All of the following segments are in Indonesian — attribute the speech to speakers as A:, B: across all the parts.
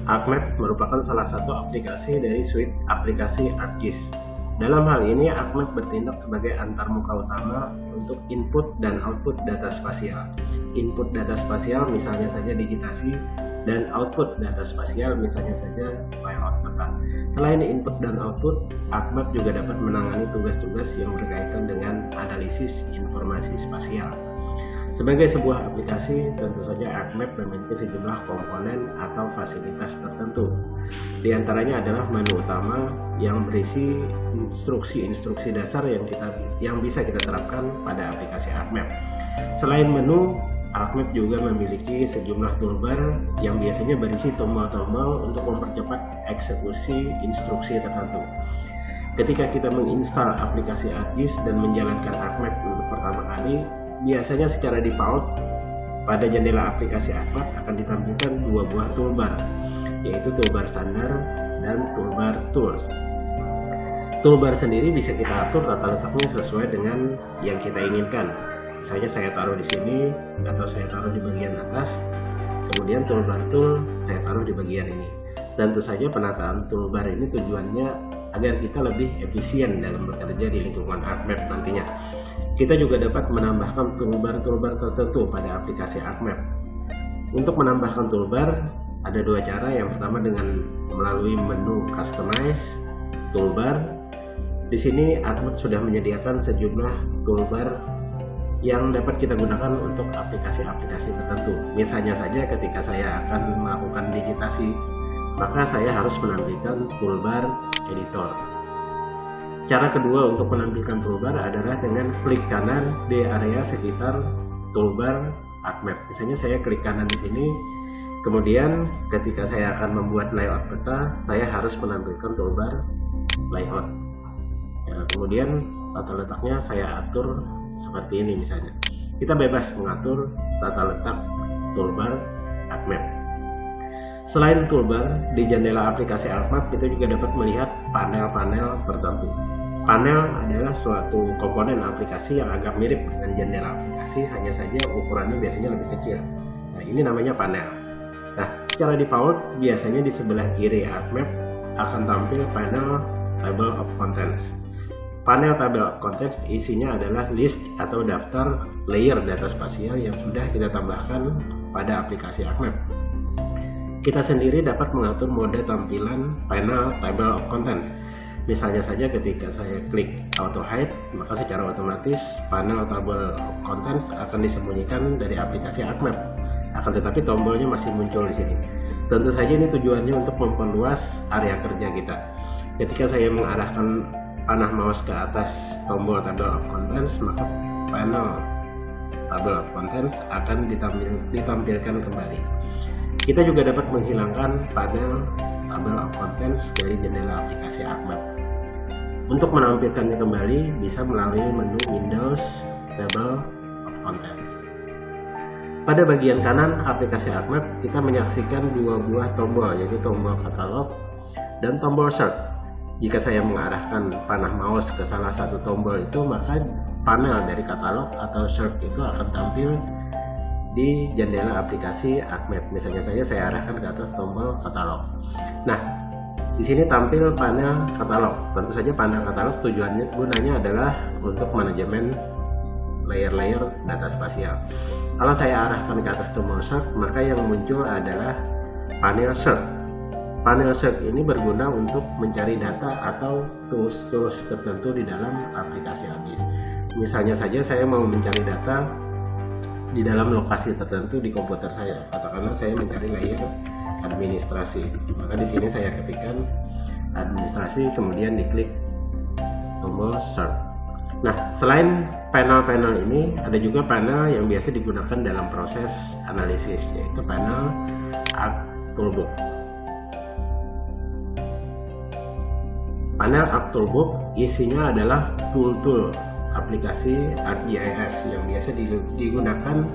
A: ArcMap merupakan salah satu aplikasi dari suite aplikasi ArcGIS. Dalam hal ini, ArcMap bertindak sebagai antarmuka utama untuk input dan output data spasial. Input data spasial misalnya saja digitasi, dan output data spasial misalnya saja layout peta. Selain input dan output, ArcMap juga dapat menangani tugas-tugas yang berkaitan dengan analisis informasi spasial. Sebagai sebuah aplikasi, tentu saja ArcMap memiliki sejumlah komponen atau fasilitas tertentu. Di antaranya adalah menu utama yang berisi instruksi-instruksi dasar yang bisa kita terapkan pada aplikasi ArcMap. Selain menu, ArcMap juga memiliki sejumlah toolbar yang biasanya berisi tombol-tombol untuk mempercepat eksekusi instruksi tertentu. Ketika kita menginstal aplikasi ArcGIS dan menjalankan ArcMap untuk pertama kali, biasanya secara default pada jendela aplikasi ArcMap akan ditampilkan dua buah toolbar, yaitu toolbar standar dan toolbar tools. Toolbar sendiri bisa kita atur tata letaknya sesuai dengan yang kita inginkan. Misalnya saya taruh di sini atau saya taruh di bagian atas, kemudian toolbar tool saya taruh di bagian ini. Tentu saja penataan toolbar ini tujuannya agar kita lebih efisien dalam bekerja di lingkungan ArcMap nantinya. Kita juga dapat menambahkan toolbar-toolbar tertentu pada aplikasi ArcMap. Untuk menambahkan toolbar, ada dua cara. Yang pertama dengan melalui menu Customize Toolbar. Di sini ArcMap sudah menyediakan sejumlah toolbar yang dapat kita gunakan untuk aplikasi-aplikasi tertentu. Misalnya saja ketika saya akan melakukan digitasi, maka saya harus menampilkan toolbar editor. Cara kedua untuk menampilkan toolbar adalah dengan klik kanan di area sekitar toolbar ArcMap. Misalnya saya klik kanan di sini, kemudian ketika saya akan membuat layout peta, saya harus menampilkan toolbar layout. Ya, kemudian tata letaknya saya atur seperti ini misalnya. Kita bebas mengatur tata letak toolbar ArcMap. Selain toolbar, di jendela aplikasi ArcMap kita juga dapat melihat panel-panel tertentu. Panel adalah suatu komponen aplikasi yang agak mirip dengan jendela aplikasi, hanya saja ukurannya biasanya lebih kecil. Nah, ini namanya panel. Nah, secara default biasanya di sebelah kiri ArcMap akan tampil panel Table of Contents. Panel Table of Contents isinya adalah list atau daftar layer data spasial yang sudah kita tambahkan pada aplikasi ArcMap. Kita sendiri dapat mengatur mode tampilan panel Table of Contents. Misalnya saja ketika saya klik Auto Hide, maka secara otomatis panel Table of Contents akan disembunyikan dari aplikasi ArcMap. Akan tetapi tombolnya masih muncul di sini. Tentu saja ini tujuannya untuk memperluas area kerja kita. Ketika saya mengarahkan panah mouse ke atas tombol Table of Contents, maka panel Table of Contents akan ditampilkan kembali. Kita juga dapat menghilangkan panel Table of Contents dari jendela aplikasi ArcMap. Untuk menampilkannya kembali bisa melalui menu Windows Table of Contents. Pada bagian kanan aplikasi ArcMap kita menyaksikan dua buah tombol, yaitu tombol katalog dan tombol search. Jika saya mengarahkan panah mouse ke salah satu tombol itu, maka panel dari katalog atau search itu akan tampil di jendela aplikasi ArcMap. Misalnya saya arahkan ke atas tombol katalog. Nah, di sini tampil panel katalog. Tentu saja panel katalog gunanya adalah untuk manajemen layer-layer data spasial. Kalau saya arahkan ke atas tombol search, maka yang muncul adalah panel search. Panel search ini berguna untuk mencari data atau tools-tools tertentu di dalam aplikasi ArcGIS. Misalnya saja saya mau mencari data di dalam lokasi tertentu di komputer saya. Katakanlah saya mencari layer administrasi, maka di sini saya ketikkan administrasi, kemudian diklik tombol search. Nah, selain panel-panel ini, ada juga panel yang biasa digunakan dalam proses analisis, yaitu panel ArcToolbox. Panel ArcToolbox isinya adalah tool-tool aplikasi ArcGIS yang biasa digunakan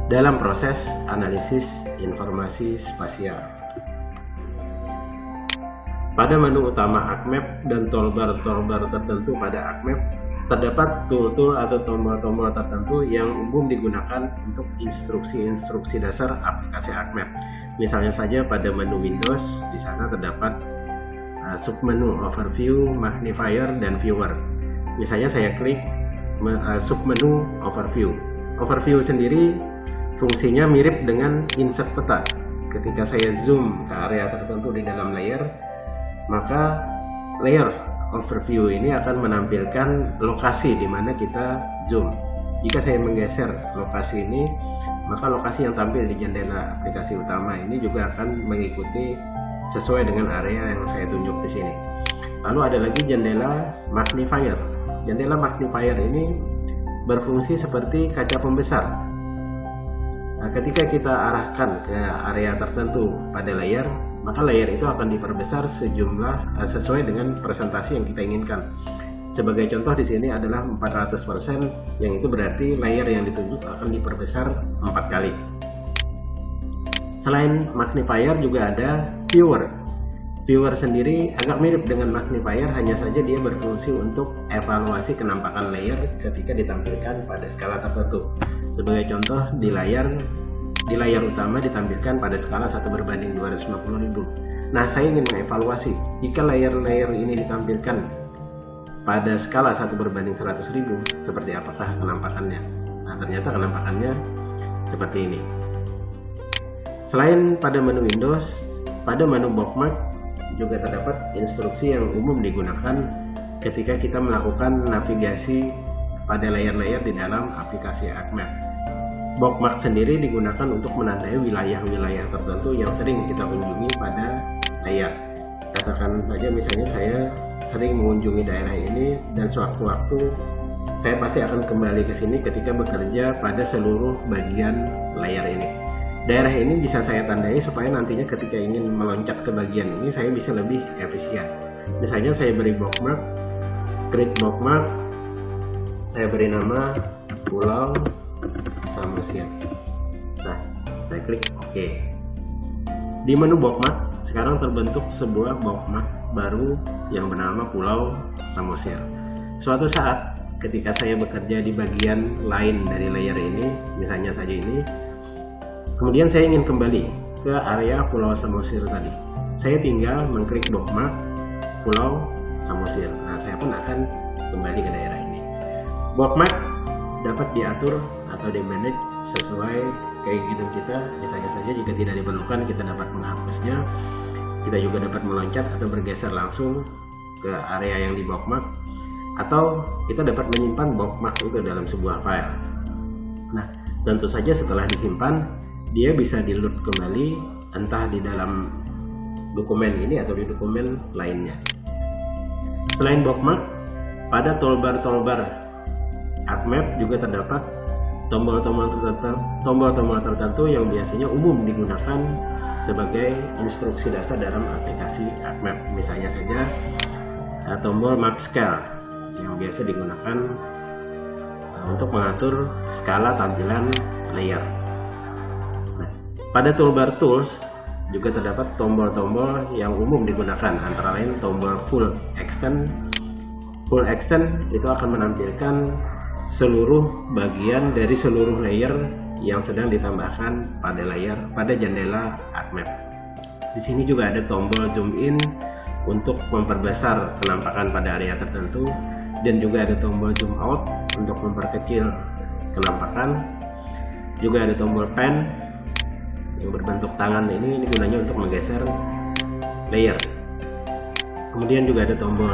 A: dalam proses analisis informasi spasial. Pada menu utama ArcMap dan toolbar-toolbar tertentu pada ArcMap, terdapat tool-tool atau tombol-tombol tertentu yang umum digunakan untuk instruksi-instruksi dasar aplikasi ArcMap. Misalnya saja pada menu Windows, di sana terdapat submenu Overview, Magnifier, dan Viewer. Misalnya saya klik submenu Overview. Overview sendiri fungsinya mirip dengan insert peta. Ketika saya zoom ke area tertentu di dalam layer, maka layer Overview ini akan menampilkan lokasi di mana kita zoom. Jika saya menggeser lokasi ini, maka lokasi yang tampil di jendela aplikasi utama ini juga akan mengikuti sesuai dengan area yang saya tunjuk di sini. Lalu ada lagi jendela magnifier. Jendela magnifier ini berfungsi seperti kaca pembesar. Nah, ketika kita arahkan ke area tertentu pada layer, maka layer itu akan diperbesar sesuai dengan presentasi yang kita inginkan. Sebagai contoh di sini adalah 400%, yang itu berarti layer yang ditunjuk akan diperbesar 4 kali. Selain magnifier juga ada viewer. Viewer sendiri agak mirip dengan magnifier, hanya saja dia berfungsi untuk evaluasi kenampakan layer ketika ditampilkan pada skala tertentu. Sebagai contoh di layar utama ditampilkan pada skala 1:250.000. Nah, saya ingin mengevaluasi jika layer-layer ini ditampilkan pada skala 1:100.000, seperti apakah kenampakannya. Nah, ternyata kenampakannya seperti ini. Selain pada menu Windows, pada menu bookmark juga terdapat instruksi yang umum digunakan ketika kita melakukan navigasi pada layer-layer di dalam aplikasi ArcMap. Bookmark sendiri digunakan untuk menandai wilayah-wilayah tertentu yang sering kita kunjungi pada layar. Katakan saja misalnya saya sering mengunjungi daerah ini, dan sewaktu-waktu saya pasti akan kembali ke sini ketika bekerja pada seluruh bagian layar ini. Daerah ini bisa saya tandai supaya nantinya ketika ingin meloncat ke bagian ini saya bisa lebih efisien. Misalnya saya beri bookmark, create bookmark, saya beri nama Pulau Samosir. Nah, saya klik OK. Di menu bookmark sekarang terbentuk sebuah bookmark baru yang bernama Pulau Samosir. Suatu saat ketika saya bekerja di bagian lain dari layer ini, misalnya saja ini, kemudian saya ingin kembali ke area Pulau Samosir tadi, saya tinggal mengklik bookmark Pulau Samosir. Nah, saya pun akan kembali ke daerah ini. Bookmark dapat diatur atau di-manage sesuai keinginan kita. Misalnya saja jika tidak diperlukan, kita dapat menghapusnya. Kita juga dapat meloncat atau bergeser langsung ke area yang di bookmark, atau kita dapat menyimpan bookmark itu dalam sebuah file. Nah, tentu saja setelah disimpan, dia bisa di-load kembali entah di dalam dokumen ini atau di dokumen lainnya. Selain bookmark, pada toolbar ArcMap juga terdapat tombol-tombol tertentu yang biasanya umum digunakan sebagai instruksi dasar dalam aplikasi ArcMap. Misalnya saja tombol Map Scale yang biasa digunakan untuk mengatur skala tampilan layer. Nah, pada toolbar Tools juga terdapat tombol-tombol yang umum digunakan, antara lain tombol Full Extend. Full Extend itu akan menampilkan seluruh bagian dari seluruh layer yang sedang ditambahkan pada jendela ArcMap. Di sini juga ada tombol zoom in untuk memperbesar penampakan pada area tertentu, dan juga ada tombol zoom out untuk memperkecil kenampakan. Juga ada tombol pen yang berbentuk tangan, ini gunanya untuk menggeser layer. Kemudian juga ada tombol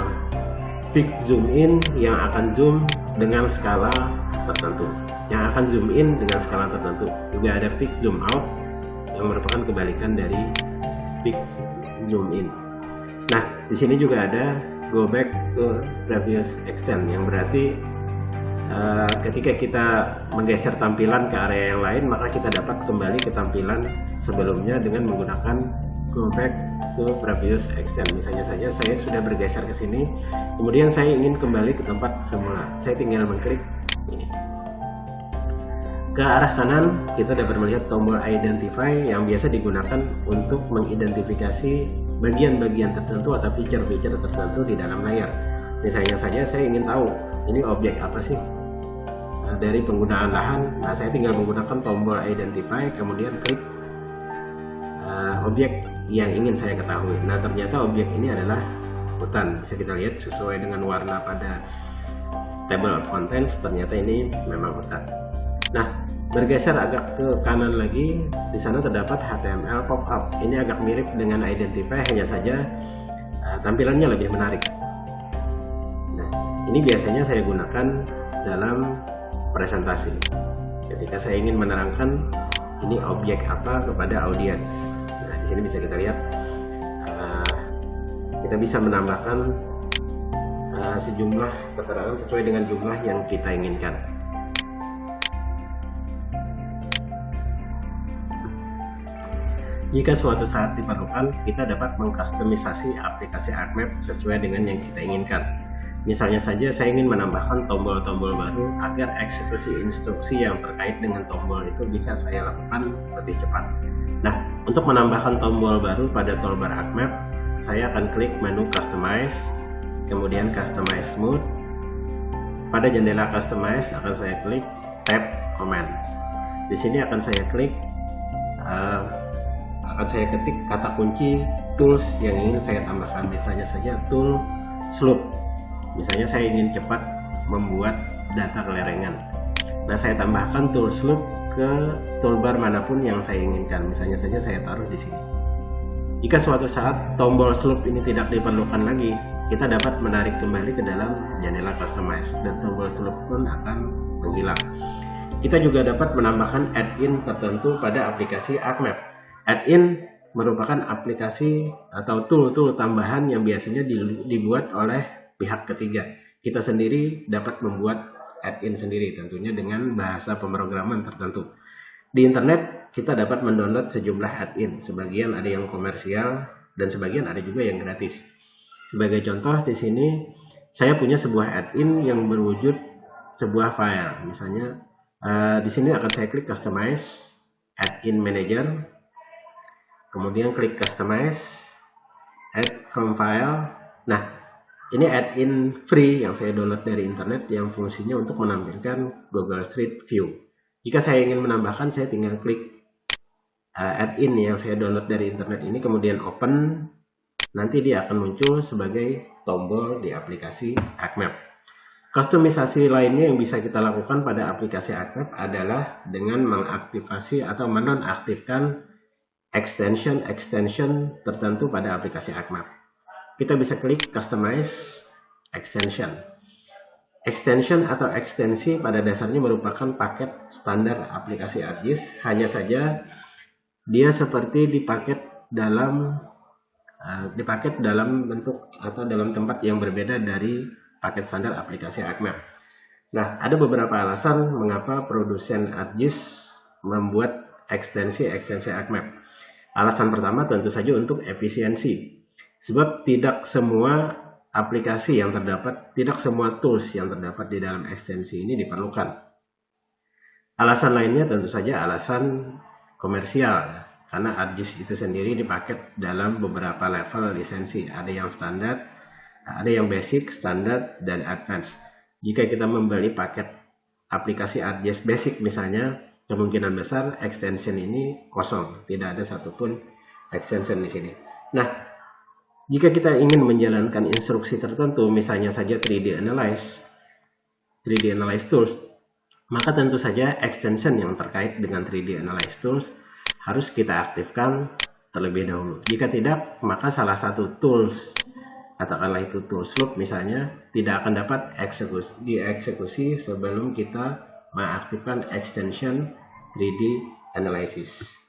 A: Fix Zoom In yang akan zoom dengan skala tertentu, yang akan zoom in dengan skala tertentu. Juga ada Fix Zoom Out yang merupakan kebalikan dari Fix Zoom In. Nah, di sini juga ada Go Back to Previous Extent, yang berarti ketika kita menggeser tampilan ke area yang lain, maka kita dapat kembali ke tampilan sebelumnya dengan menggunakan Go Back to Previous Extent. Misalnya saja saya sudah bergeser ke sini, kemudian saya ingin kembali ke tempat semula. Saya tinggal mengklik ini. Ke arah kanan kita dapat melihat tombol Identify yang biasa digunakan untuk mengidentifikasi bagian-bagian tertentu atau feature-feature tertentu di dalam layar. Misalnya saja saya ingin tahu ini objek apa sih dari penggunaan lahan. Nah, saya tinggal menggunakan tombol Identify, kemudian klik objek yang ingin saya ketahui. Nah, ternyata objek ini adalah hutan. Bisa kita lihat sesuai dengan warna pada table of contents, ternyata ini memang hutan. Nah, bergeser agak ke kanan lagi, di sana terdapat HTML pop-up. Ini agak mirip dengan identify, hanya saja tampilannya lebih menarik. Nah, ini biasanya saya gunakan dalam presentasi. Ketika saya ingin menerangkan ini objek apa kepada audiens. Nah, di sini bisa kita lihat, kita bisa menambahkan sejumlah keterangan sesuai dengan jumlah yang kita inginkan. Jika suatu saat diperlukan, kita dapat mengkustomisasi aplikasi ArcMap sesuai dengan yang kita inginkan. Misalnya saja saya ingin menambahkan tombol-tombol baru agar eksekusi instruksi yang terkait dengan tombol itu bisa saya lakukan lebih cepat. Nah, untuk menambahkan tombol baru pada toolbar ArcMap, saya akan klik menu Customize, kemudian Customize Mode. Pada jendela Customize akan saya klik Tab Commands. Di sini akan saya klik saya ketik kata kunci tools yang ingin saya tambahkan, misalnya saja tool slope. Misalnya saya ingin cepat membuat data kelerengan. Nah, saya tambahkan tool slope ke toolbar manapun yang saya inginkan. Misalnya saja saya taruh di sini. Jika suatu saat tombol slope ini tidak diperlukan lagi, kita dapat menarik kembali ke dalam jendela customize dan tombol slope pun akan menghilang. Kita juga dapat menambahkan add-in tertentu pada aplikasi ArcMap. Add-in merupakan aplikasi atau tool-tool tambahan yang biasanya dibuat oleh pihak ketiga. Kita sendiri dapat membuat add-in sendiri, tentunya dengan bahasa pemrograman tertentu. Di internet kita dapat mendownload sejumlah add-in, sebagian ada yang komersial dan sebagian ada juga yang gratis. Sebagai contoh, di sini saya punya sebuah add-in yang berwujud sebuah file. Misalnya di sini akan saya klik Customize Add-in Manager. Kemudian klik Customize, Add from File. Nah, ini add-in free yang saya download dari internet yang fungsinya untuk menampilkan Google Street View. Jika saya ingin menambahkan, saya tinggal klik add-in yang saya download dari internet ini, kemudian open. Nanti dia akan muncul sebagai tombol di aplikasi ArcMap. Kustomisasi lainnya yang bisa kita lakukan pada aplikasi ArcMap adalah dengan mengaktifasi atau menonaktifkan extension tertentu pada aplikasi ArcMap. Kita bisa klik Customize Extension. Extension atau ekstensi pada dasarnya merupakan paket standar aplikasi ArcGIS, hanya saja dia seperti dipaket dalam bentuk atau dalam tempat yang berbeda dari paket standar aplikasi ArcMap. Nah, ada beberapa alasan mengapa produsen ArcGIS membuat ekstensi ArcMap. Alasan pertama tentu saja untuk efisiensi, sebab tidak semua aplikasi yang terdapat, tidak semua tools yang terdapat di dalam ekstensi ini diperlukan. Alasan lainnya tentu saja alasan komersial, karena ArcGIS itu sendiri dipaket dalam beberapa level lisensi. Ada yang standar, ada yang basic, standar, dan advance. Jika kita membeli paket aplikasi ArcGIS basic misalnya, kemungkinan besar extension ini kosong, tidak ada satupun extension di sini. Nah, jika kita ingin menjalankan instruksi tertentu, misalnya saja 3D Analyze Tools, maka tentu saja extension yang terkait dengan 3D Analyze Tools harus kita aktifkan terlebih dahulu. Jika tidak, maka salah satu tools, katakanlah itu tools loop misalnya, tidak akan dapat dieksekusi sebelum kita mengaktifkan extension 3D Analysis.